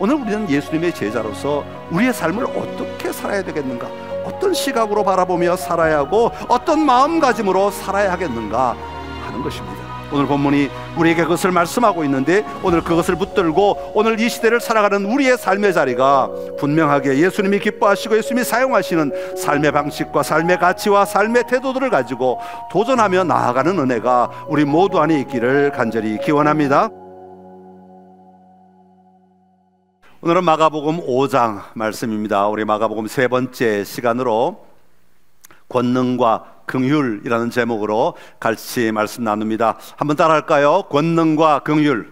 오늘 우리는 예수님의 제자로서 우리의 삶을 어떻게 살아야 되겠는가, 어떤 시각으로 바라보며 살아야 하고 어떤 마음가짐으로 살아야 하겠는가 하는 것입니다. 오늘 본문이 우리에게 그것을 말씀하고 있는데, 오늘 그것을 붙들고 오늘 이 시대를 살아가는 우리의 삶의 자리가 분명하게 예수님이 기뻐하시고 예수님이 사용하시는 삶의 방식과 삶의 가치와 삶의 태도들을 가지고 도전하며 나아가는 은혜가 우리 모두 안에 있기를 간절히 기원합니다. 오늘은 마가복음 5장 말씀입니다. 우리 마가복음 세 번째 시간으로 권능과 긍휼이라는 제목으로 같이 말씀 나눕니다. 한번 따라할까요? 권능과 긍휼.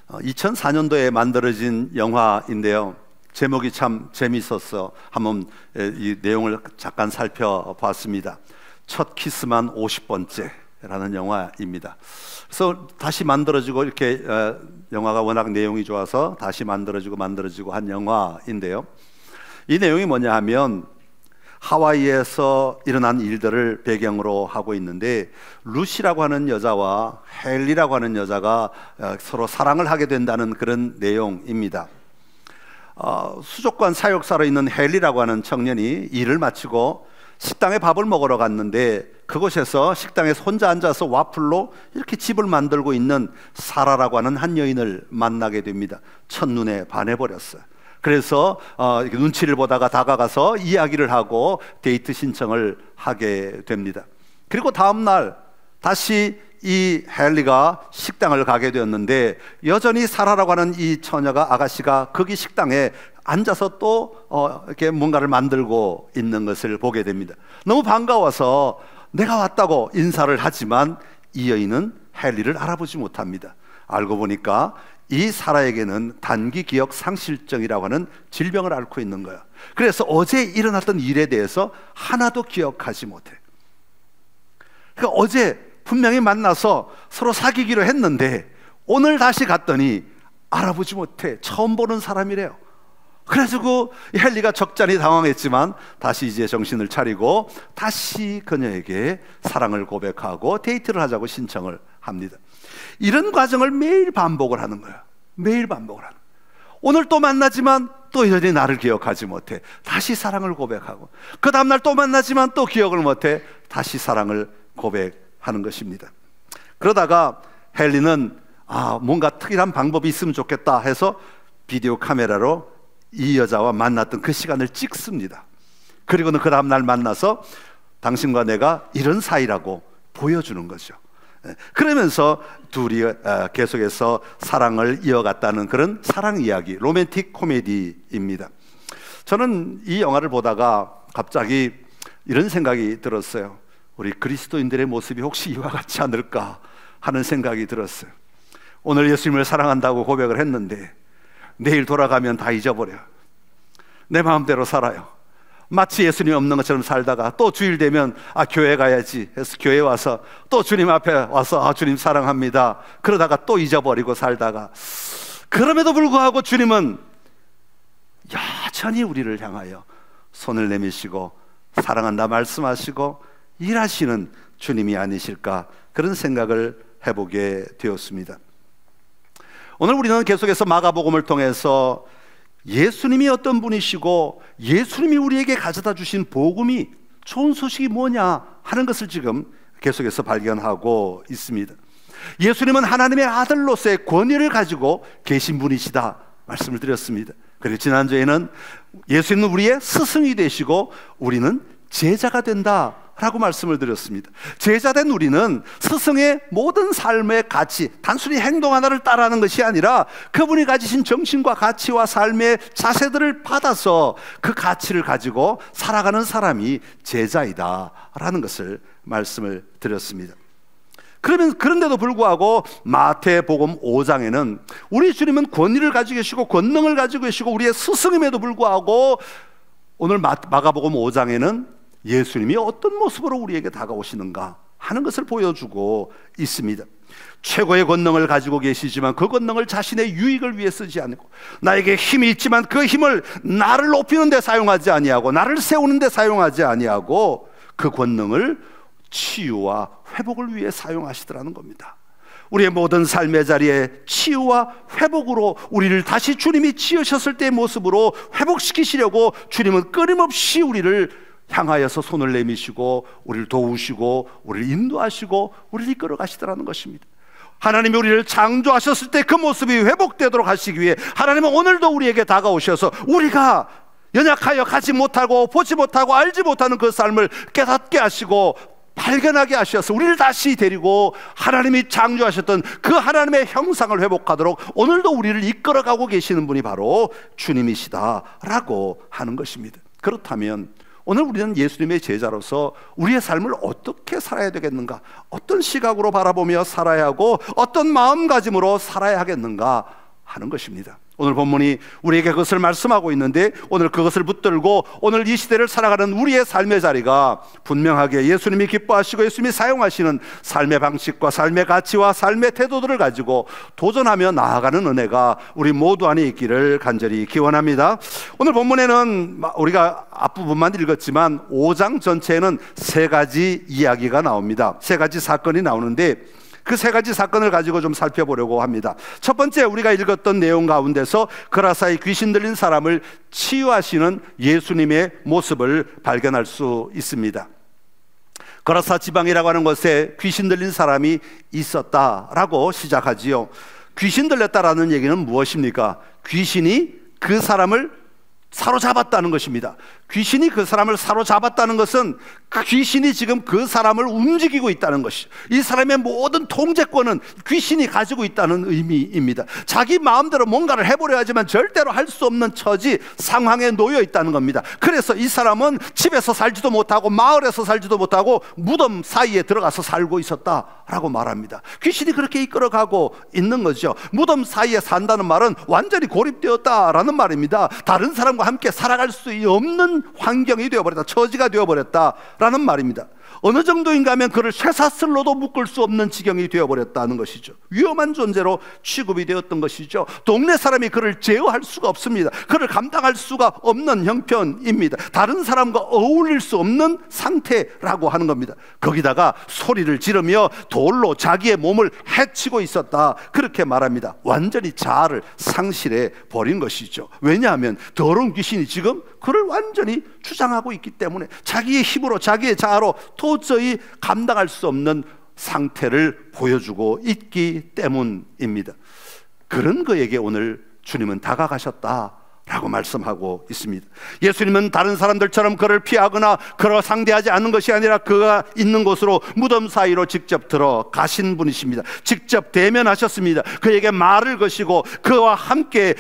2004년도에 만들어진 영화인데요, 제목이 참 재미있었어. 한번 이 내용을 잠깐 살펴봤습니다. 첫 키스만 50번째라는 영화입니다. 그래서 다시 만들어지고, 이렇게 영화가 워낙 내용이 좋아서 다시 만들어지고 한 영화인데요, 이 내용이 뭐냐 하면 하와이에서 일어난 일들을 배경으로 하고 있는데, 루시라고 하는 여자와 헨리라고 하는 여자가 서로 사랑을 하게 된다는 그런 내용입니다. 수족관 사역사로 있는 헨리라고 하는 청년이 일을 마치고 식당에 밥을 먹으러 갔는데, 그곳에서 식당에서 혼자 앉아서 와플로 이렇게 집을 만들고 있는 사라라고 하는 한 여인을 만나게 됩니다. 첫눈에 반해버렸어요. 그래서 눈치를 보다가 다가가서 이야기를 하고 데이트 신청을 하게 됩니다. 그리고 다음날 다시 이 헨리가 식당을 가게 되었는데, 여전히 사라라고 하는 이 처녀가, 아가씨가 거기 식당에 앉아서 또 이렇게 뭔가를 만들고 있는 것을 보게 됩니다. 너무 반가워서 내가 왔다고 인사를 하지만 이 여인은 헨리를 알아보지 못합니다. 알고 보니까 이 사라에게는 단기 기억 상실증이라고 하는 질병을 앓고 있는 거예요. 그래서 어제 일어났던 일에 대해서 하나도 기억하지 못해. 그러니까 어제 분명히 만나서 서로 사귀기로 했는데 오늘 다시 갔더니 알아보지 못해. 처음 보는 사람이래요. 그래가지고 헨리가 적잖이 당황했지만 다시 이제 정신을 차리고 다시 그녀에게 사랑을 고백하고 데이트를 하자고 신청을 합니다. 이런 과정을 매일 반복을 하는 거예요. 매일 반복을 하는 거예요. 오늘 또 만나지만 또 여전히 나를 기억하지 못해. 다시 사랑을 고백하고, 그 다음날 또 만나지만 또 기억을 못해. 다시 사랑을 고백하는 것입니다. 그러다가 헨리는 뭔가 특이한 방법이 있으면 좋겠다 해서 비디오 카메라로 이 여자와 만났던 그 시간을 찍습니다. 그리고는 그 다음날 만나서 당신과 내가 이런 사이라고 보여주는 거죠. 그러면서 둘이 계속해서 사랑을 이어갔다는 그런 사랑 이야기, 로맨틱 코미디입니다. 저는 이 영화를 보다가 갑자기 이런 생각이 들었어요. 우리 그리스도인들의 모습이 혹시 이와 같지 않을까 하는 생각이 들었어요. 오늘 예수님을 사랑한다고 고백을 했는데 내일 돌아가면 다 잊어버려요. 내 마음대로 살아요. 마치 예수님이 없는 것처럼 살다가 또 주일 되면 교회 가야지 해서 교회 와서 또 주님 앞에 와서 주님 사랑합니다. 그러다가 또 잊어버리고 살다가, 그럼에도 불구하고 주님은 여전히 우리를 향하여 손을 내미시고 사랑한다 말씀하시고 일하시는 주님이 아니실까, 그런 생각을 해보게 되었습니다. 오늘 우리는 계속해서 마가복음을 통해서 예수님이 어떤 분이시고 예수님이 우리에게 가져다 주신 복음이, 좋은 소식이 뭐냐 하는 것을 지금 계속해서 발견하고 있습니다. 예수님은 하나님의 아들로서의 권위를 가지고 계신 분이시다 말씀을 드렸습니다. 그리고 지난주에는 예수님은 우리의 스승이 되시고 우리는 제자가 된다 라고 말씀을 드렸습니다. 제자된 우리는 스승의 모든 삶의 가치, 단순히 행동 하나를 따라하는 것이 아니라 그분이 가지신 정신과 가치와 삶의 자세들을 받아서 그 가치를 가지고 살아가는 사람이 제자이다 라는 것을 말씀을 드렸습니다. 그런데도 불구하고 마태복음 5장에는 우리 주님은 권위를 가지고 계시고 권능을 가지고 계시고 우리의 스승임에도 불구하고 오늘 마가복음 5장에는 예수님이 어떤 모습으로 우리에게 다가오시는가 하는 것을 보여주고 있습니다. 최고의 권능을 가지고 계시지만 그 권능을 자신의 유익을 위해 쓰지 않고, 나에게 힘이 있지만 그 힘을 나를 높이는 데 사용하지 아니하고 나를 세우는 데 사용하지 아니하고 그 권능을 치유와 회복을 위해 사용하시더라는 겁니다. 우리의 모든 삶의 자리에 치유와 회복으로 우리를 다시 주님이 지으셨을 때의 모습으로 회복시키시려고 주님은 끊임없이 우리를 향하여서 손을 내미시고 우리를 도우시고 우리를 인도하시고 우리를 이끌어 가시더라는 것입니다. 하나님이 우리를 창조하셨을 때 그 모습이 회복되도록 하시기 위해 하나님은 오늘도 우리에게 다가오셔서 우리가 연약하여 가지 못하고 보지 못하고 알지 못하는 그 삶을 깨닫게 하시고 발견하게 하셔서 우리를 다시 데리고 하나님이 창조하셨던 그 하나님의 형상을 회복하도록 오늘도 우리를 이끌어가고 계시는 분이 바로 주님이시다라고 하는 것입니다. 그렇다면 오늘 우리는 예수님의 제자로서 우리의 삶을 어떻게 살아야 되겠는가? 어떤 시각으로 바라보며 살아야 하고 어떤 마음가짐으로 살아야 하겠는가 하는 것입니다. 오늘 본문이 우리에게 그것을 말씀하고 있는데 오늘 그것을 붙들고 오늘 이 시대를 살아가는 우리의 삶의 자리가 분명하게 예수님이 기뻐하시고 예수님이 사용하시는 삶의 방식과 삶의 가치와 삶의 태도들을 가지고 도전하며 나아가는 은혜가 우리 모두 안에 있기를 간절히 기원합니다. 오늘 본문에는 우리가 앞부분만 읽었지만 5장 전체에는 세 가지 이야기가 나옵니다. 세 가지 사건이 나오는데 그 세 가지 사건을 가지고 좀 살펴보려고 합니다. 첫 번째, 우리가 읽었던 내용 가운데서 그라사의 귀신 들린 사람을 치유하시는 예수님의 모습을 발견할 수 있습니다. 그라사 지방이라고 하는 곳에 귀신 들린 사람이 있었다라고 시작하지요. 귀신 들렸다라는 얘기는 무엇입니까? 귀신이 그 사람을 사로잡았다는 것입니다. 귀신이 그 사람을 사로잡았다는 것은 귀신이 지금 그 사람을 움직이고 있다는 것이죠. 이 사람의 모든 통제권은 귀신이 가지고 있다는 의미입니다. 자기 마음대로 뭔가를 해보려 하지만 절대로 할 수 없는 처지, 상황에 놓여 있다는 겁니다. 그래서 이 사람은 집에서 살지도 못하고 마을에서 살지도 못하고 무덤 사이에 들어가서 살고 있었다라고 말합니다. 귀신이 그렇게 이끌어가고 있는 거죠. 무덤 사이에 산다는 말은 완전히 고립되었다라는 말입니다. 다른 사람과 함께 살아갈 수 없는 환경이 되어버렸다, 처지가 되어버렸다라는 말입니다. 어느 정도인가 하면 그를 쇠사슬로도 묶을 수 없는 지경이 되어버렸다는 것이죠. 위험한 존재로 취급이 되었던 것이죠. 동네 사람이 그를 제어할 수가 없습니다. 그를 감당할 수가 없는 형편입니다. 다른 사람과 어울릴 수 없는 상태라고 하는 겁니다. 거기다가 소리를 지르며 돌로 자기의 몸을 해치고 있었다, 그렇게 말합니다. 완전히 자아를 상실해 버린 것이죠. 왜냐하면 더러운 귀신이 지금 그를 완전히 주장하고 있기 때문에 자기의 힘으로 자기의 자아로 도저히 감당할 수 없는 상태를 보여주고 있기 때문입니다. 그런 그에게 오늘 주님은 다가가셨다라고 말씀하고 있습니다. 예수님은 다른 사람들처럼 그를 피하거나 그를 상대하지 않는 것이 아니라 그가 있는 곳으로 무덤 사이로 직접 들어가신 분이십니다. 직접 대면하셨습니다. 그에게 말을 거시고 그와 함께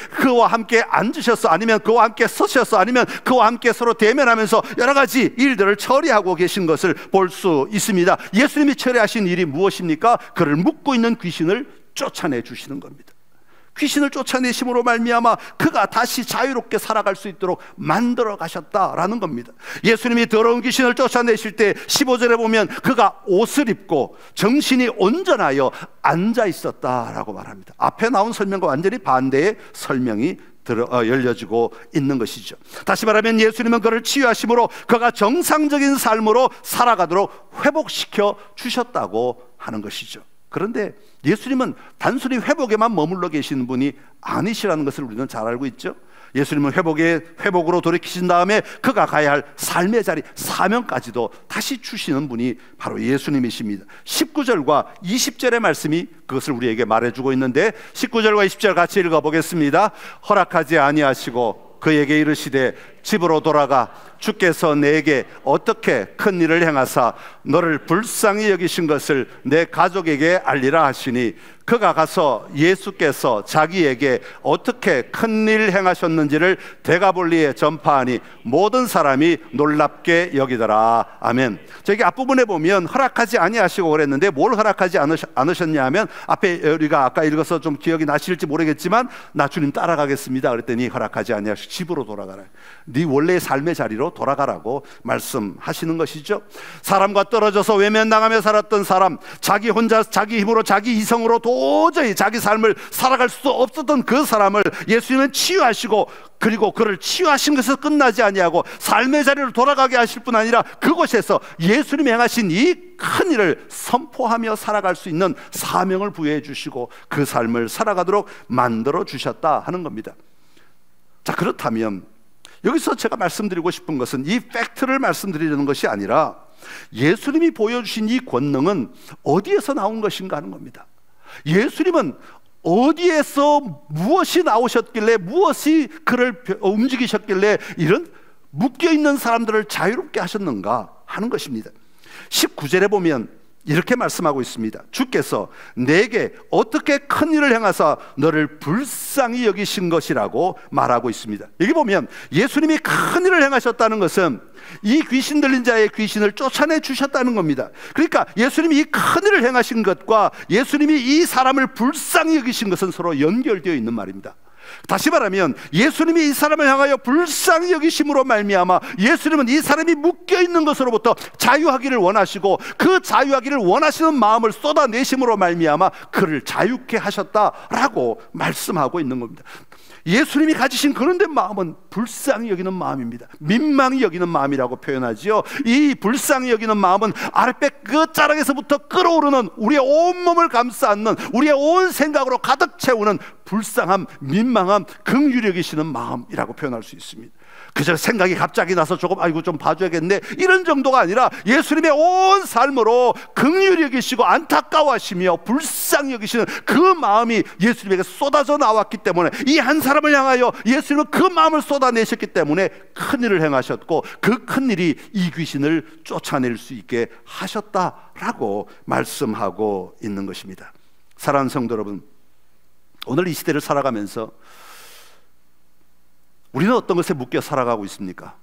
앉으셔서, 아니면 그와 함께 서셔서, 아니면 그와 함께 서로 대면하면서 여러 가지 일들을 처리하고 계신 것을 볼 수 있습니다. 예수님이 처리하신 일이 무엇입니까? 그를 묶고 있는 귀신을 쫓아내 주시는 겁니다. 귀신을 쫓아내심으로 말미암아 그가 다시 자유롭게 살아갈 수 있도록 만들어 가셨다라는 겁니다. 예수님이 더러운 귀신을 쫓아내실 때 15절에 보면 그가 옷을 입고 정신이 온전하여 앉아 있었다라고 말합니다. 앞에 나온 설명과 완전히 반대의 설명이 열려지고 있는 것이죠. 다시 말하면 예수님은 그를 치유하심으로 그가 정상적인 삶으로 살아가도록 회복시켜 주셨다고 하는 것이죠. 그런데 예수님은 단순히 회복에만 머물러 계시는 분이 아니시라는 것을 우리는 잘 알고 있죠. 예수님은 회복으로 돌이키신 다음에 그가 가야 할 삶의 자리, 사명까지도 다시 주시는 분이 바로 예수님이십니다. 19절과 20절의 말씀이 그것을 우리에게 말해주고 있는데 19절과 20절 같이 읽어보겠습니다. 허락하지 아니하시고 그에게 이르시되 집으로 돌아가 주께서 내게 어떻게 큰 일을 행하사 너를 불쌍히 여기신 것을 내 가족에게 알리라 하시니 그가 가서 예수께서 자기에게 어떻게 큰 일 행하셨는지를 데가볼리에 전파하니 모든 사람이 놀랍게 여기더라. 아멘. 저기 앞부분에 보면 허락하지 아니하시고 그랬는데 뭘 허락하지 않으셨냐 하면 앞에 우리가 아까 읽어서 좀 기억이 나실지 모르겠지만 나 주님 따라가겠습니다 그랬더니 허락하지 아니하시고 집으로 돌아가라. 네 원래의 삶의 자리로 돌아가라고 말씀하시는 것이죠. 사람과 떨어져서 외면당하며 살았던 사람, 자기 혼자 자기 힘으로 자기 이성으로 도저히 자기 삶을 살아갈 수 없었던 그 사람을 예수님은 치유하시고, 그리고 그를 치유하신 것에서 끝나지 아니하고 삶의 자리로 돌아가게 하실 뿐 아니라 그곳에서 예수님이 행하신 이 큰 일을 선포하며 살아갈 수 있는 사명을 부여해 주시고 그 삶을 살아가도록 만들어 주셨다 하는 겁니다. 자, 그렇다면 여기서 제가 말씀드리고 싶은 것은 이 팩트를 말씀드리려는 것이 아니라 예수님이 보여주신 이 권능은 어디에서 나온 것인가 하는 겁니다. 예수님은 어디에서 무엇이 나오셨길래, 무엇이 그를 움직이셨길래 이런 묶여있는 사람들을 자유롭게 하셨는가 하는 것입니다. 19절에 보면 이렇게 말씀하고 있습니다. 주께서 내게 어떻게 큰 일을 행하사 너를 불쌍히 여기신 것이라고 말하고 있습니다. 여기 보면 예수님이 큰 일을 행하셨다는 것은 이 귀신 들린 자의 귀신을 쫓아내 주셨다는 겁니다. 그러니까 예수님이 이 큰 일을 행하신 것과 예수님이 이 사람을 불쌍히 여기신 것은 서로 연결되어 있는 말입니다. 다시 말하면 예수님이 이 사람을 향하여 불쌍히 여기심으로 말미암아 예수님은 이 사람이 묶여있는 것으로부터 자유하기를 원하시고 그 자유하기를 원하시는 마음을 쏟아내심으로 말미암아 그를 자유케 하셨다라고 말씀하고 있는 겁니다. 예수님이 가지신 그런데 마음은 불쌍히 여기는 마음입니다. 민망히 여기는 마음이라고 표현하지요. 이 불쌍히 여기는 마음은 아랫배 끝자락에서부터 끓어오르는 우리의 온몸을 감싸 안는 우리의 온 생각으로 가득 채우는 불쌍함, 민망함, 긍휼히 여기시는 마음이라고 표현할 수 있습니다. 그저 생각이 갑자기 나서 조금 아이고 좀 봐줘야겠네 이런 정도가 아니라 예수님의 온 삶으로 긍휼히 여기시고 안타까워하시며 불쌍히 여기시는 그 마음이 예수님에게 쏟아져 나왔기 때문에 이 한 사람을 향하여 예수님은 그 마음을 쏟아내셨기 때문에 큰 일을 행하셨고 그 큰 일이 이 귀신을 쫓아낼 수 있게 하셨다라고 말씀하고 있는 것입니다. 사랑하는 성도 여러분, 오늘 이 시대를 살아가면서 우리는 어떤 것에 묶여 살아가고 있습니까?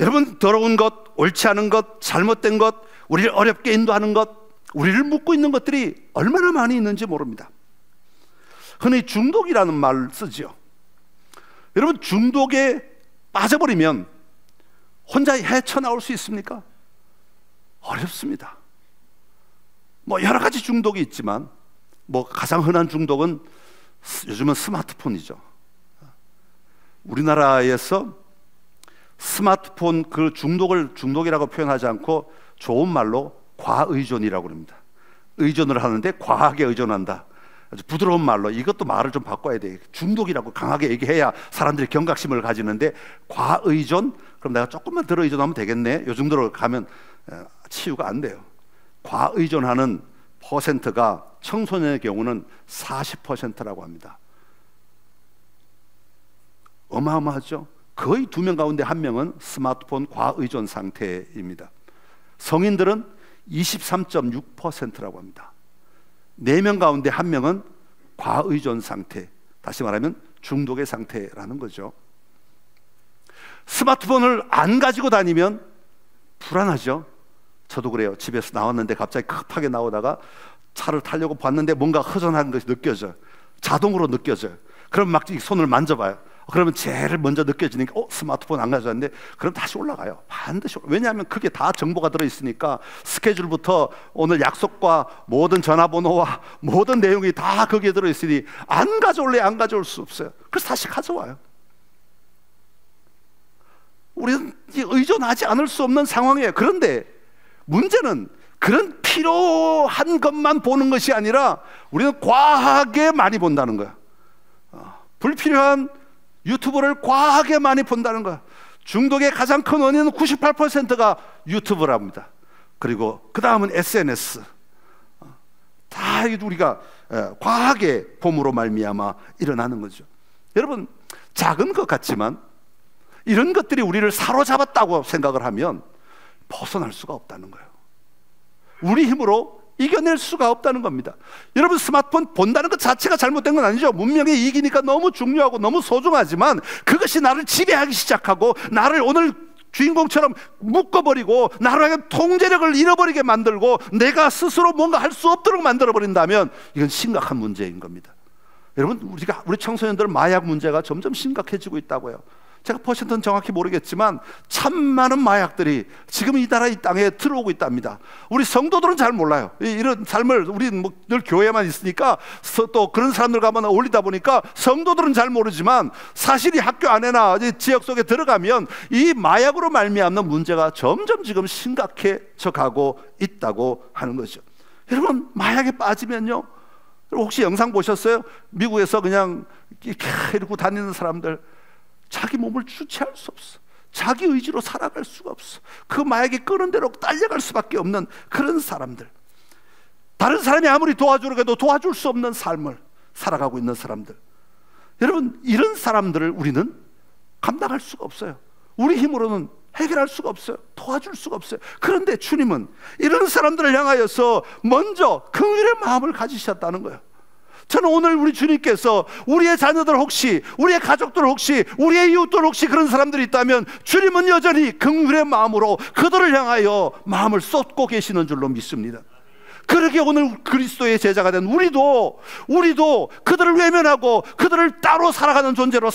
여러분, 더러운 것, 옳지 않은 것, 잘못된 것, 우리를 어렵게 인도하는 것, 우리를 묶고 있는 것들이 얼마나 많이 있는지 모릅니다. 흔히 중독이라는 말을 쓰죠. 여러분, 중독에 빠져버리면 혼자 헤쳐나올 수 있습니까? 어렵습니다. 여러 가지 중독이 있지만 가장 흔한 중독은 요즘은 스마트폰이죠. 우리나라에서 스마트폰 그 중독을 중독이라고 표현하지 않고 좋은 말로 과의존이라고 합니다. 의존을 하는데 과하게 의존한다. 아주 부드러운 말로 이것도 말을 좀 바꿔야 돼. 중독이라고 강하게 얘기해야 사람들이 경각심을 가지는데 과의존? 그럼 내가 조금만 덜 의존하면 되겠네. 요 정도로 가면 치유가 안 돼요. 과의존하는 퍼센트가 청소년의 경우는 40%라고 합니다. 어마어마하죠. 거의 2명 가운데 1명은 스마트폰 과의존 상태입니다. 성인들은 23.6%라고 합니다. 4명 가운데 1명은 과의존 상태, 다시 말하면 중독의 상태라는 거죠. 스마트폰을 안 가지고 다니면 불안하죠. 저도 그래요. 집에서 나왔는데 갑자기 급하게 나오다가 차를 타려고 봤는데 뭔가 허전한 것이 느껴져요. 자동으로 느껴져요. 그럼 막 손을 만져봐요. 그러면 제일 먼저 느껴지니까 스마트폰 안 가져왔는데 그럼 다시 올라가요. 반드시. 왜냐하면 그게 다 정보가 들어있으니까 스케줄부터 오늘 약속과 모든 전화번호와 모든 내용이 다 거기에 들어있으니 안 가져올래 안 가져올 수 없어요. 그래서 다시 가져와요. 우리는 의존하지 않을 수 없는 상황이에요. 그런데 문제는 그런 필요한 것만 보는 것이 아니라 우리는 과하게 많이 본다는 거야. 불필요한 유튜브를 과하게 많이 본다는 거야. 중독의 가장 큰 원인은 98%가 유튜브랍니다. 그리고 그 다음은 SNS. 다 우리가 과하게 봄으로 말미암아 일어나는 거죠. 여러분, 작은 것 같지만 이런 것들이 우리를 사로잡았다고 생각을 하면 벗어날 수가 없다는 거예요. 우리 힘으로 이겨낼 수가 없다는 겁니다. 여러분, 스마트폰 본다는 것 자체가 잘못된 건 아니죠. 문명의 이익이니까 너무 중요하고 너무 소중하지만 그것이 나를 지배하기 시작하고 나를 오늘 주인공처럼 묶어버리고 나로 하여금 통제력을 잃어버리게 만들고 내가 스스로 뭔가 할 수 없도록 만들어버린다면 이건 심각한 문제인 겁니다. 여러분, 우리 청소년들 마약 문제가 점점 심각해지고 있다고요. 제가 퍼센트는 정확히 모르겠지만 참 많은 마약들이 지금 이 나라 이 땅에 들어오고 있답니다. 우리 성도들은 잘 몰라요. 이런 삶을 우리는 뭐 늘 교회만 있으니까 또 그런 사람들 가만 어울리다 보니까 성도들은 잘 모르지만 사실이 학교 안에나 지역 속에 들어가면 이 마약으로 말미암는 문제가 점점 지금 심각해져 가고 있다고 하는 거죠. 여러분, 마약에 빠지면요, 혹시 영상 보셨어요? 미국에서 그냥 이러고 다니는 사람들, 자기 몸을 주체할 수 없어. 자기 의지로 살아갈 수가 없어. 그 마약이 끄는 대로 딸려갈 수밖에 없는 그런 사람들, 다른 사람이 아무리 도와주려고 해도 도와줄 수 없는 삶을 살아가고 있는 사람들. 여러분, 이런 사람들을 우리는 감당할 수가 없어요. 우리 힘으로는 해결할 수가 없어요. 도와줄 수가 없어요. 그런데 주님은 이런 사람들을 향하여서 먼저 긍휼의 마음을 가지셨다는 거예요. 저는 오늘 우리 주님께서 우리의 자녀들 혹시, 우리의 가족들 혹시, 우리의 이웃들 혹시 그런 사람들이 있다면 주님은 여전히 긍휼의 마음으로 그들을 향하여 마음을 쏟고 계시는 줄로 믿습니다. 그러게 오늘 그리스도의 제자가 된 우리도 그들을 외면하고 그들을 따로 살아가는 존재로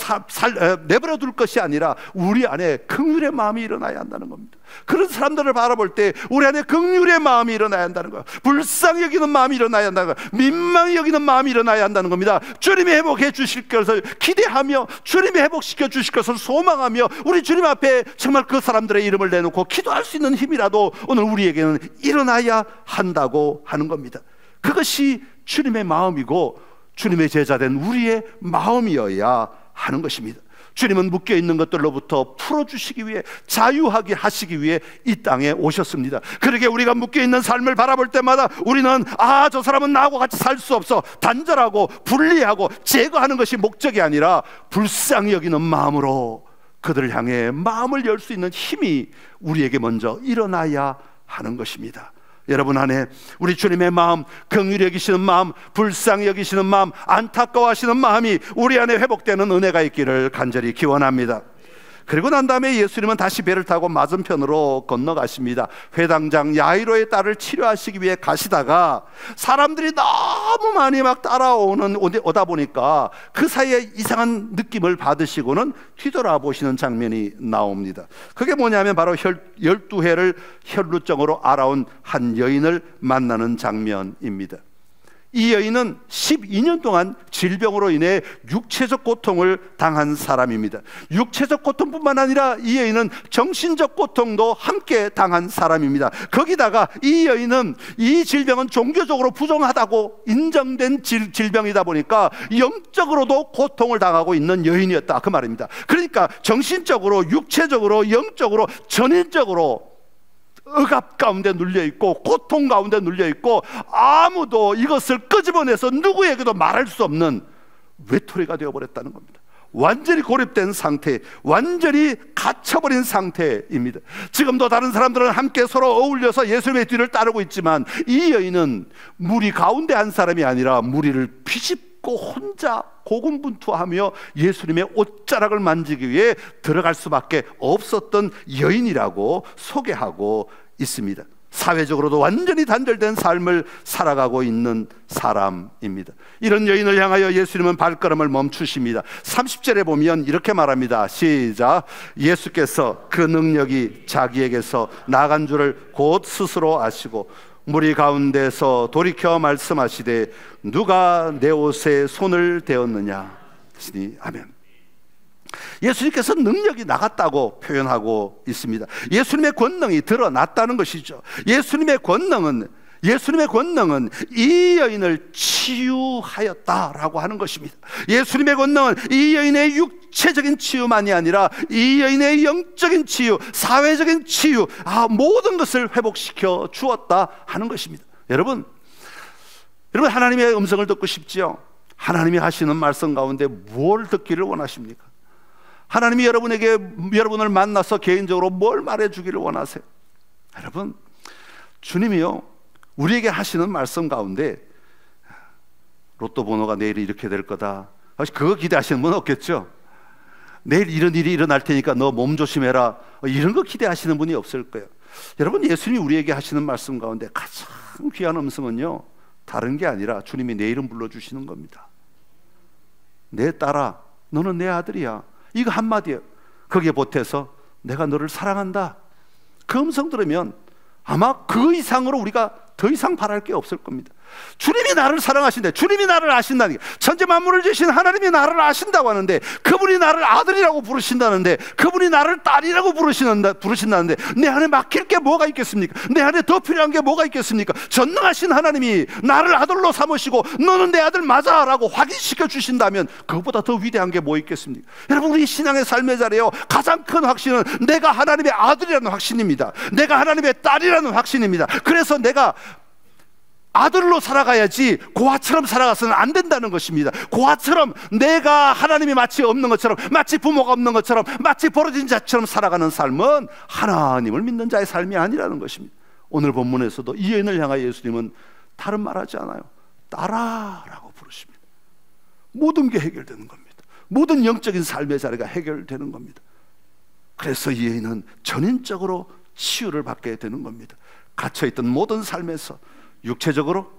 내버려 둘 것이 아니라 우리 안에 긍휼의 마음이 일어나야 한다는 겁니다. 그런 사람들을 바라볼 때 우리 안에 긍휼의 마음이 일어나야 한다는 거예요. 불쌍히 여기는 마음이 일어나야 한다는 거예요. 민망히 여기는 마음이 일어나야 한다는 겁니다. 주님이 회복해 주실 것을 기대하며 주님이 회복시켜 주실 것을 소망하며 우리 주님 앞에 정말 그 사람들의 이름을 내놓고 기도할 수 있는 힘이라도 오늘 우리에게는 일어나야 한다고 하는 겁니다. 그것이 주님의 마음이고 주님의 제자된 우리의 마음이어야 하는 것입니다. 주님은 묶여있는 것들로부터 풀어주시기 위해, 자유하게 하시기 위해 이 땅에 오셨습니다. 그러게 우리가 묶여있는 삶을 바라볼 때마다 우리는 저 사람은 나하고 같이 살 수 없어, 단절하고 분리하고 제거하는 것이 목적이 아니라 불쌍히 여기는 마음으로 그들을 향해 마음을 열 수 있는 힘이 우리에게 먼저 일어나야 하는 것입니다. 여러분 안에 우리 주님의 마음, 긍휼히 여기시는 마음, 불쌍히 여기시는 마음, 안타까워하시는 마음이 우리 안에 회복되는 은혜가 있기를 간절히 기원합니다. 그리고 난 다음에 예수님은 다시 배를 타고 맞은편으로 건너가십니다. 회당장 야이로의 딸을 치료하시기 위해 가시다가 사람들이 너무 많이 막 오다 보니까 그 사이에 이상한 느낌을 받으시고는 뒤돌아보시는 장면이 나옵니다. 그게 뭐냐면 바로 12해를 혈루증으로 앓아온 한 여인을 만나는 장면입니다. 이 여인은 12년 동안 질병으로 인해 육체적 고통을 당한 사람입니다. 육체적 고통뿐만 아니라 이 여인은 정신적 고통도 함께 당한 사람입니다. 거기다가 이 여인은 이 질병은 종교적으로 부정하다고 인정된 질병이다 보니까 영적으로도 고통을 당하고 있는 여인이었다, 그 말입니다. 그러니까 정신적으로, 육체적으로, 영적으로, 전인적으로 억압 가운데 눌려있고 고통 가운데 눌려있고 아무도 이것을 끄집어내서 누구에게도 말할 수 없는 외톨이가 되어버렸다는 겁니다. 완전히 고립된 상태, 완전히 갇혀버린 상태입니다. 지금도 다른 사람들은 함께 서로 어울려서 예수님의 뒤를 따르고 있지만 이 여인은 무리 가운데 한 사람이 아니라 무리를 비집고 혼자 고군분투하며 예수님의 옷자락을 만지기 위해 들어갈 수밖에 없었던 여인이라고 소개하고 있습니다. 사회적으로도 완전히 단절된 삶을 살아가고 있는 사람입니다. 이런 여인을 향하여 예수님은 발걸음을 멈추십니다. 30절에 보면 이렇게 말합니다. 시작. 예수께서 그 능력이 자기에게서 나간 줄을 곧 스스로 아시고 무리 가운데서 돌이켜 말씀하시되 누가 내 옷에 손을 대었느냐 하시니 아멘. 예수님께서 능력이 나갔다고 표현하고 있습니다. 예수님의 권능이 드러났다는 것이죠. 예수님의 권능은 이 여인을 치유하였다라고 하는 것입니다. 예수님의 권능은 이 여인의 육체적인 치유만이 아니라 이 여인의 영적인 치유, 사회적인 치유, 모든 것을 회복시켜 주었다 하는 것입니다. 여러분 하나님의 음성을 듣고 싶지요? 하나님이 하시는 말씀 가운데 뭘 듣기를 원하십니까? 하나님이 여러분을 만나서 개인적으로 뭘 말해주기를 원하세요? 여러분, 주님이요 우리에게 하시는 말씀 가운데 로또 번호가 내일 이렇게 될 거다, 그거 기대하시는 분은 없겠죠? 내일 이런 일이 일어날 테니까 너 몸 조심해라, 이런 거 기대하시는 분이 없을 거예요. 여러분, 예수님이 우리에게 하시는 말씀 가운데 가장 귀한 음성은요 다른 게 아니라 주님이 내 이름 불러주시는 겁니다. 내 딸아, 너는 내 아들이야. 이거 한마디에 거기에 보태서 내가 너를 사랑한다. 그 음성 들으면 아마 그 이상으로 우리가 더 이상 바랄 게 없을 겁니다. 주님이 나를 사랑하신대. 주님이 나를 아신다는 게, 천지 만물을 주신 하나님이 나를 아신다고 하는데, 그분이 나를 아들이라고 부르신다는데, 그분이 나를 딸이라고 부르신다는데 내 안에 막힐 게 뭐가 있겠습니까? 내 안에 더 필요한 게 뭐가 있겠습니까? 전능하신 하나님이 나를 아들로 삼으시고 너는 내 아들 맞아 라고 확인시켜 주신다면 그것보다 더 위대한 게 뭐 있겠습니까? 여러분, 우리 신앙의 삶의 자리에요, 가장 큰 확신은 내가 하나님의 아들이라는 확신입니다. 내가 하나님의 딸이라는 확신입니다. 그래서 내가 아들로 살아가야지 고아처럼 살아가서는 안 된다는 것입니다. 고아처럼 내가 하나님이 마치 없는 것처럼, 마치 부모가 없는 것처럼, 마치 벌어진 자처럼 살아가는 삶은 하나님을 믿는 자의 삶이 아니라는 것입니다. 오늘 본문에서도 이 여인을 향하여 예수님은 다른 말하지 않아요. 딸아 라고 부르십니다. 모든 게 해결되는 겁니다. 모든 영적인 삶의 자리가 해결되는 겁니다. 그래서 이 여인은 전인적으로 치유를 받게 되는 겁니다. 갇혀있던 모든 삶에서 육체적으로,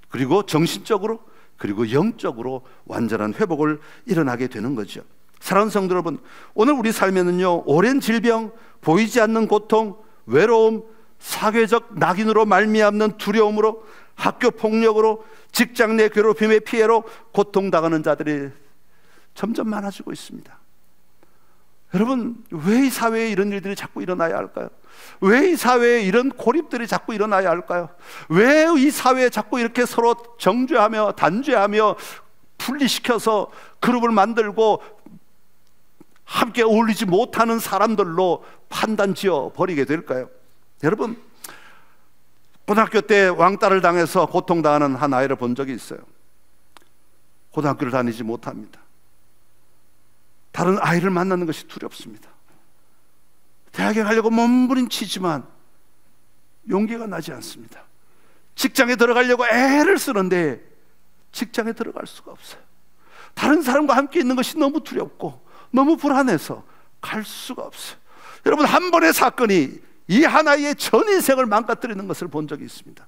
그리고 정신적으로, 그리고 영적으로 완전한 회복을 일어나게 되는 거죠. 사랑하는 성도 여러분, 오늘 우리 삶에는요, 오랜 질병, 보이지 않는 고통, 외로움, 사회적 낙인으로 말미암는 두려움으로, 학교 폭력으로, 직장 내 괴롭힘의 피해로 고통당하는 자들이 점점 많아지고 있습니다. 여러분, 왜 이 사회에 이런 일들이 자꾸 일어나야 할까요? 왜 이 사회에 이런 고립들이 자꾸 일어나야 할까요? 왜 이 사회에 자꾸 이렇게 서로 정죄하며 단죄하며 분리시켜서 그룹을 만들고 함께 어울리지 못하는 사람들로 판단 지어 버리게 될까요? 여러분, 고등학교 때 왕따를 당해서 고통당하는 한 아이를 본 적이 있어요. 고등학교를 다니지 못합니다. 다른 아이를 만나는 것이 두렵습니다. 대학에 가려고 몸부림치지만 용기가 나지 않습니다. 직장에 들어가려고 애를 쓰는데 직장에 들어갈 수가 없어요. 다른 사람과 함께 있는 것이 너무 두렵고 너무 불안해서 갈 수가 없어요. 여러분, 한 번의 사건이 이 하나의 전 인생을 망가뜨리는 것을 본 적이 있습니다.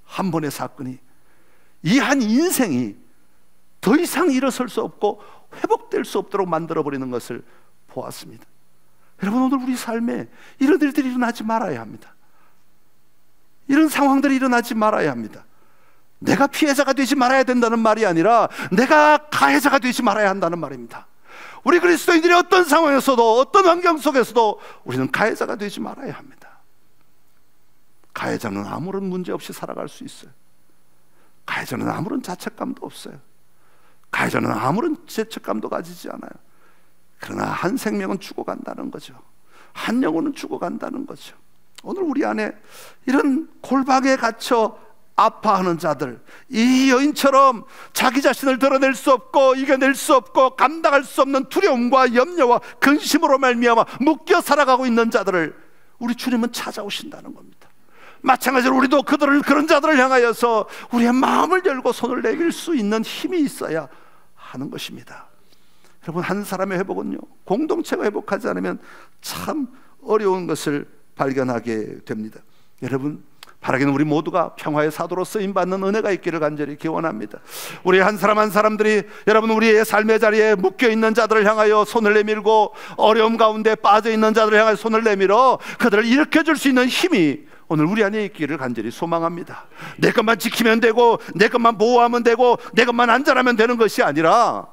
한 번의 사건이 이 한 인생이 더 이상 일어설 수 없고 회복될 수 없도록 만들어버리는 것을 보았습니다. 여러분, 오늘 우리 삶에 이런 일들이 일어나지 말아야 합니다. 이런 상황들이 일어나지 말아야 합니다. 내가 피해자가 되지 말아야 된다는 말이 아니라 내가 가해자가 되지 말아야 한다는 말입니다. 우리 그리스도인들이 어떤 상황에서도, 어떤 환경 속에서도 우리는 가해자가 되지 말아야 합니다. 가해자는 아무런 문제 없이 살아갈 수 있어요. 가해자는 아무런 자책감도 없어요. 가해자는 아무런 죄책감도 가지지 않아요. 그러나 한 생명은 죽어간다는 거죠. 한 영혼은 죽어간다는 거죠. 오늘 우리 안에 이런 골방에 갇혀 아파하는 자들, 이 여인처럼 자기 자신을 드러낼 수 없고 이겨낼 수 없고 감당할 수 없는 두려움과 염려와 근심으로 말미암아 묶여 살아가고 있는 자들을 우리 주님은 찾아오신다는 겁니다. 마찬가지로 우리도 그런 자들을 향하여서 우리의 마음을 열고 손을 내밀 수 있는 힘이 있어야 하는 것입니다. 여러분, 한 사람의 회복은요, 공동체가 회복하지 않으면 참 어려운 것을 발견하게 됩니다. 여러분, 바라기는 우리 모두가 평화의 사도로 쓰임받는 은혜가 있기를 간절히 기원합니다. 우리 한 사람 한 사람들이, 여러분, 우리의 삶의 자리에 묶여있는 자들을 향하여 손을 내밀고 어려움 가운데 빠져있는 자들을 향하여 손을 내밀어 그들을 일으켜줄 수 있는 힘이 오늘 우리 안에 있기를 간절히 소망합니다. 내 것만 지키면 되고 내 것만 보호하면 되고 내 것만 안전하면 되는 것이 아니라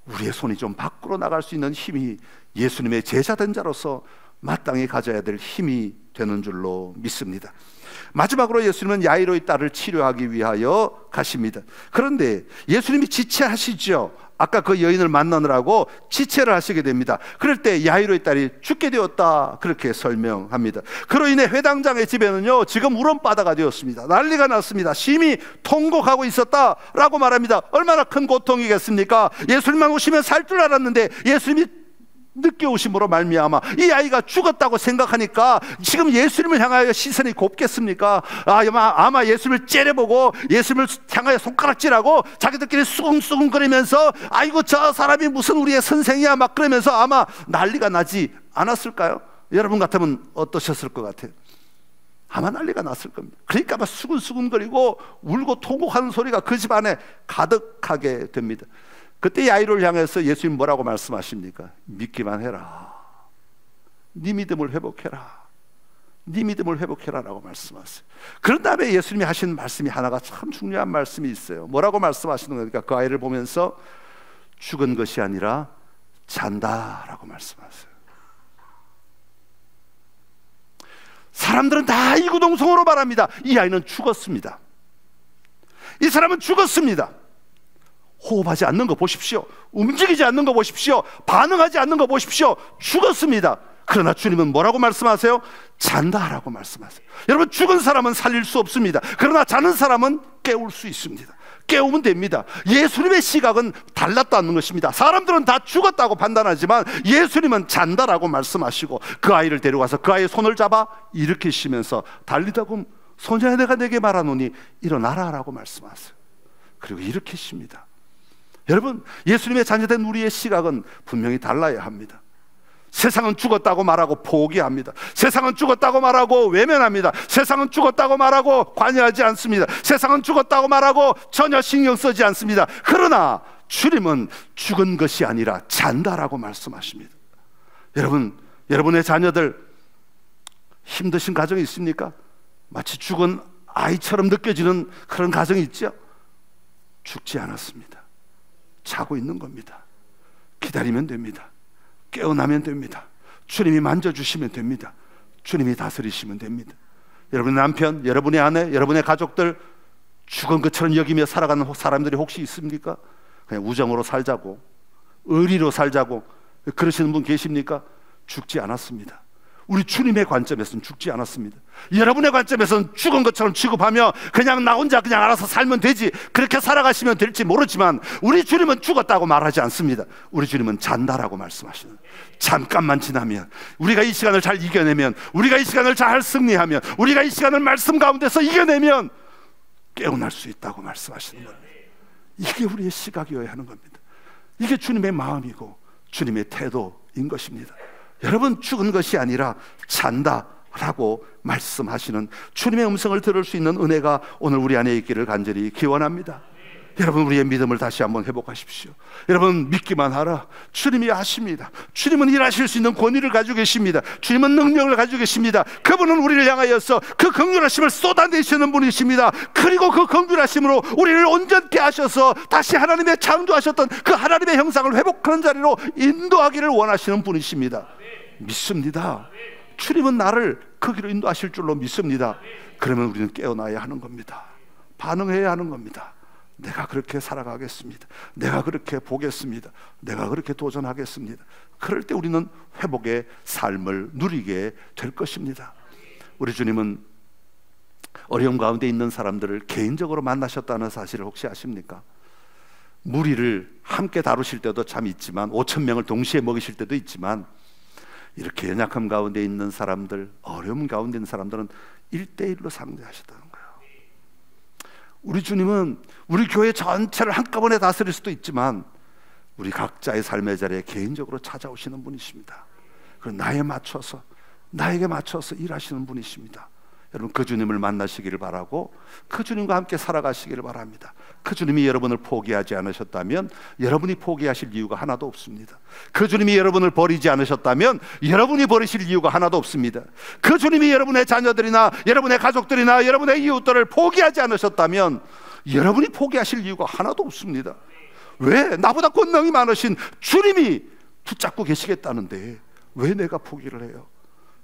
우리의 손이 좀 밖으로 나갈 수 있는 힘이 예수님의 제자된 자로서 마땅히 가져야 될 힘이 되는 줄로 믿습니다. 마지막으로 예수님은 야이로의 딸을 치료하기 위하여 가십니다. 그런데 예수님이 지체하시죠. 아까 그 여인을 만나느라고 지체를 하시게 됩니다. 그럴 때 야이로의 딸이 죽게 되었다, 그렇게 설명합니다. 그로 인해 회당장의 집에는요, 지금 울음바다가 되었습니다. 난리가 났습니다. 심히 통곡하고 있었다라고 말합니다. 얼마나 큰 고통이겠습니까? 예수님만 오시면 살 줄 알았는데 예수님이 늦게 오심으로 말미암아 이 아이가 죽었다고 생각하니까 지금 예수님을 향하여 시선이 곱겠습니까? 아마 예수님을 째려보고 예수님을 향하여 손가락질하고 자기들끼리 수근수근거리면서 아이고 저 사람이 무슨 우리의 선생이야 막 그러면서 아마 난리가 나지 않았을까요? 여러분 같으면 어떠셨을 것 같아요? 아마 난리가 났을 겁니다. 그러니까 막 수근수근거리고 울고 통곡하는 소리가 그 집안에 가득하게 됩니다. 그때 야이로를 향해서 예수님 뭐라고 말씀하십니까? 믿기만 해라. 네 믿음을 회복해라. 네 믿음을 회복해라 라고 말씀하세요. 그런 다음에 예수님이 하신 말씀이 하나가 참 중요한 말씀이 있어요. 뭐라고 말씀하시는 겁니까? 그 아이를 보면서 죽은 것이 아니라 잔다 라고 말씀하세요. 사람들은 다 이구동성으로 말합니다. 이 아이는 죽었습니다. 이 사람은 죽었습니다. 호흡하지 않는 거 보십시오. 움직이지 않는 거 보십시오. 반응하지 않는 거 보십시오. 죽었습니다. 그러나 주님은 뭐라고 말씀하세요? 잔다라고 말씀하세요. 여러분, 죽은 사람은 살릴 수 없습니다. 그러나 자는 사람은 깨울 수 있습니다. 깨우면 됩니다. 예수님의 시각은 달랐다는 것입니다. 사람들은 다 죽었다고 판단하지만 예수님은 잔다라고 말씀하시고 그 아이를 데려가서 그 아이의 손을 잡아 일으키시면서 달리다금 소녀야 내가 내게 말하노니 일어나라 라고 말씀하세요. 그리고 일으키십니다. 여러분, 예수님의 자녀된 우리의 시각은 분명히 달라야 합니다. 세상은 죽었다고 말하고 포기합니다. 세상은 죽었다고 말하고 외면합니다. 세상은 죽었다고 말하고 관여하지 않습니다. 세상은 죽었다고 말하고 전혀 신경 쓰지 않습니다. 그러나 주님은 죽은 것이 아니라 잔다라고 말씀하십니다. 여러분, 여러분의 자녀들 힘드신 가정이 있습니까? 마치 죽은 아이처럼 느껴지는 그런 가정이 있죠? 죽지 않았습니다. 자고 있는 겁니다. 기다리면 됩니다. 깨어나면 됩니다. 주님이 만져주시면 됩니다. 주님이 다스리시면 됩니다. 여러분의 남편, 여러분의 아내, 여러분의 가족들 죽은 것처럼 여기며 살아가는 사람들이 혹시 있습니까? 그냥 우정으로 살자고, 의리로 살자고 그러시는 분 계십니까? 죽지 않았습니다. 우리 주님의 관점에서는 죽지 않았습니다. 여러분의 관점에서는 죽은 것처럼 취급하며 그냥 나 혼자 그냥 알아서 살면 되지, 그렇게 살아가시면 될지 모르지만 우리 주님은 죽었다고 말하지 않습니다. 우리 주님은 잔다라고 말씀하시는, 잠깐만 지나면, 우리가 이 시간을 잘 이겨내면, 우리가 이 시간을 잘 승리하면, 우리가 이 시간을 말씀 가운데서 이겨내면 깨어날 수 있다고 말씀하시는 겁니다. 이게 우리의 시각이어야 하는 겁니다. 이게 주님의 마음이고 주님의 태도인 것입니다. 여러분, 죽은 것이 아니라 잔다라고 말씀하시는 주님의 음성을 들을 수 있는 은혜가 오늘 우리 안에 있기를 간절히 기원합니다. 여러분, 우리의 믿음을 다시 한번 회복하십시오. 여러분, 믿기만 하라. 주님이 아십니다. 주님은 일하실 수 있는 권위를 가지고 계십니다. 주님은 능력을 가지고 계십니다. 그분은 우리를 향하여서 그 긍휼하심을 쏟아내시는 분이십니다. 그리고 그 긍휼하심으로 우리를 온전케 하셔서 다시 하나님의 창조하셨던 그 하나님의 형상을 회복하는 자리로 인도하기를 원하시는 분이십니다. 믿습니다. 주님은 나를 그 길로 인도하실 줄로 믿습니다. 그러면 우리는 깨어나야 하는 겁니다. 반응해야 하는 겁니다. 내가 그렇게 살아가겠습니다. 내가 그렇게 보겠습니다. 내가 그렇게 도전하겠습니다. 그럴 때 우리는 회복의 삶을 누리게 될 것입니다. 우리 주님은 어려움 가운데 있는 사람들을 개인적으로 만나셨다는 사실을 혹시 아십니까? 무리를 함께 다루실 때도 참 있지만, 5,000명을 동시에 먹이실 때도 있지만, 이렇게 연약함 가운데 있는 사람들, 어려움 가운데 있는 사람들은 1대1로 상대하셨다는 거예요. 우리 주님은 우리 교회 전체를 한꺼번에 다스릴 수도 있지만 우리 각자의 삶의 자리에 개인적으로 찾아오시는 분이십니다. 그리고 나에게 맞춰서 일하시는 분이십니다. 여러분, 그 주님을 만나시기를 바라고 그 주님과 함께 살아가시기를 바랍니다. 그 주님이 여러분을 포기하지 않으셨다면 여러분이 포기하실 이유가 하나도 없습니다. 그 주님이 여러분을 버리지 않으셨다면 여러분이 버리실 이유가 하나도 없습니다. 그 주님이 여러분의 자녀들이나 여러분의 가족들이나 여러분의 이웃들을 포기하지 않으셨다면 여러분이 포기하실 이유가 하나도 없습니다. 왜? 나보다 권능이 많으신 주님이 붙잡고 계시겠다는데 왜 내가 포기를 해요?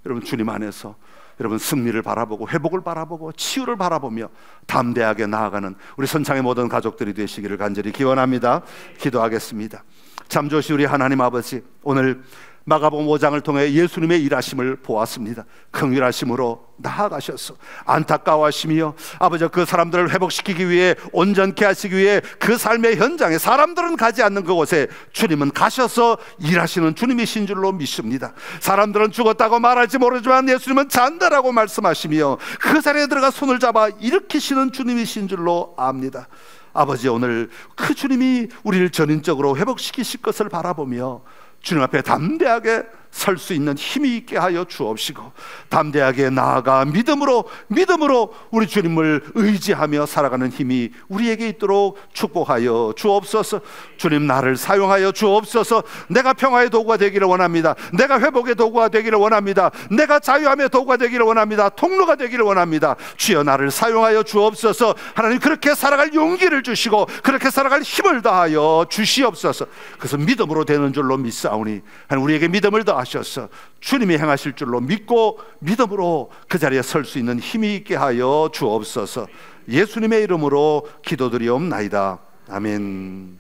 여러분, 주님 안에서 여러분 승리를 바라보고 회복을 바라보고 치유를 바라보며 담대하게 나아가는 우리 선창의 모든 가족들이 되시기를 간절히 기원합니다. 기도하겠습니다. 참 좋으신 우리 하나님 아버지, 오늘 마가복음 5장을 통해 예수님의 일하심을 보았습니다. 긍휼하심으로 나아가셔서 안타까워하시며 아버지, 그 사람들을 회복시키기 위해, 온전케 하시기 위해 그 삶의 현장에 사람들은 가지 않는 그곳에 주님은 가셔서 일하시는 주님이신 줄로 믿습니다. 사람들은 죽었다고 말할지 모르지만 예수님은 잔다라고 말씀하시며 그 자리에 들어가 손을 잡아 일으키시는 주님이신 줄로 압니다. 아버지, 오늘 그 주님이 우리를 전인적으로 회복시키실 것을 바라보며 주님 앞에 담대하게 설 수 있는 힘이 있게 하여 주옵시고, 담대하게 나아가 믿음으로 우리 주님을 의지하며 살아가는 힘이 우리에게 있도록 축복하여 주옵소서. 주님, 나를 사용하여 주옵소서. 내가 평화의 도구가 되기를 원합니다. 내가 회복의 도구가 되기를 원합니다. 내가 자유함의 도구가 되기를 원합니다. 통로가 되기를 원합니다. 주여, 나를 사용하여 주옵소서. 하나님, 그렇게 살아갈 용기를 주시고 그렇게 살아갈 힘을 다하여 주시옵소서. 그래서 믿음으로 되는 줄로 믿사오니 하나님, 우리에게 믿음을 더하셔서 주님이 행하실 줄로 믿고 믿음으로 그 자리에 설 수 있는 힘이 있게 하여 주옵소서. 예수님의 이름으로 기도드리옵나이다. 아멘.